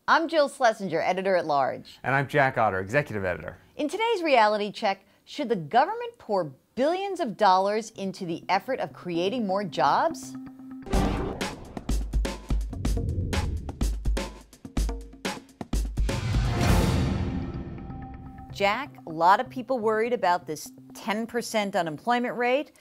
I'm Jill Schlesinger, editor-at-large. And I'm Jack Otter, executive editor. In today's reality check, should the government pour billions of dollars into the effort of creating more jobs? Jack, a lot of people worried about this 10% unemployment rate.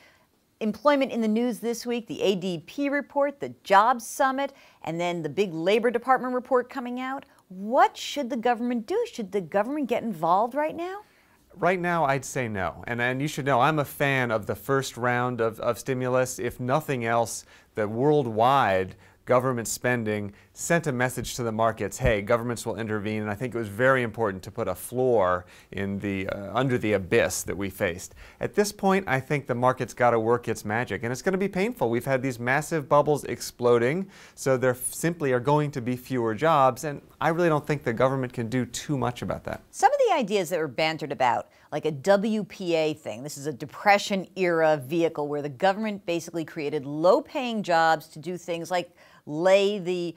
Employment in the news this week, the ADP report, the jobs summit, and then the big Labor Department report coming out. What should the government do? Should the government get involved right now? Right now, I'd say no. And you should know, I'm a fan of the first round of stimulus. If nothing else, the worldwide government spending sent a message to the markets, hey, governments will intervene, and I think it was very important to put a floor in the under the abyss that we faced. At this point, I think the market's got to work its magic, and it's going to be painful. We've had these massive bubbles exploding, so there simply are going to be fewer jobs, and I really don't think the government can do too much about that. Some of the ideas that were bantered about, like a WPA thing, this is a Depression-era vehicle where the government basically created low-paying jobs to do things like lay the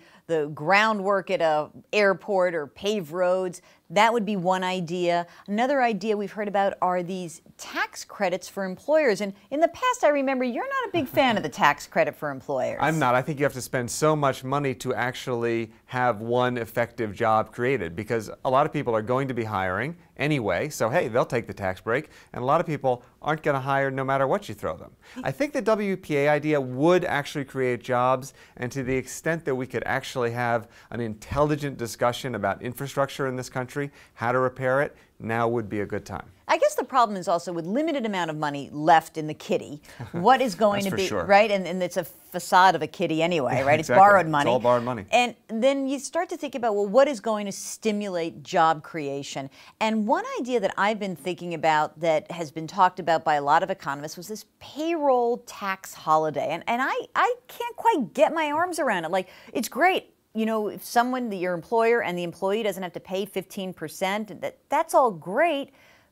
groundwork at an airport or pave roads. That would be one idea. Another idea we've heard about are these tax credits for employers. And in the past, I remember you're not a big fan of the tax credit for employers. I'm not. I think you have to spend so much money to actually have one effective job created, because a lot of people are going to be hiring anyway, so hey, they'll take the tax break, and a lot of people aren't going to hire no matter what you throw them. I think the WPA idea would actually create jobs, and to the extent that we could actually have an intelligent discussion about infrastructure in this country, how to repair it, now would be a good time. I guess the problem is also with limited amount of money left in the kitty, what is going to be, sure. right? And it's a facade of a kitty anyway, right? Exactly. It's borrowed money. It's all borrowed money. And then you start to think about, well, what is going to stimulate job creation? And one idea that I've been thinking about that has been talked about by a lot of economists was this payroll tax holiday. And I can't quite get my arms around it. Like, it's great. You know, if someone, your employer and the employee doesn't have to pay 15%, that's all great,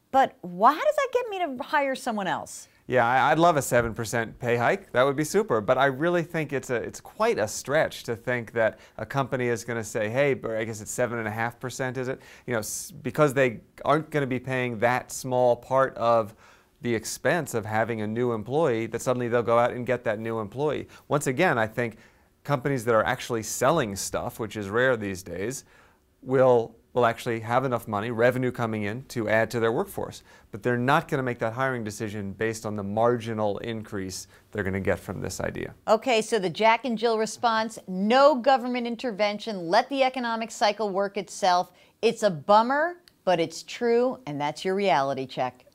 but how does that get me to hire someone else? Yeah, I'd love a 7% pay hike. That would be super. But I really think it's quite a stretch to think that a company is going to say, hey, I guess it's 7.5%, is it? You know, because they aren't going to be paying that small part of the expense of having a new employee, that suddenly they'll go out and get that new employee. Once again, I think companies that are actually selling stuff, which is rare these days, will actually have enough money, revenue coming in, to add to their workforce. But they're not going to make that hiring decision based on the marginal increase they're going to get from this idea. Okay, so the Jack and Jill response, no government intervention, let the economic cycle work itself. It's a bummer, but it's true, and that's your reality check.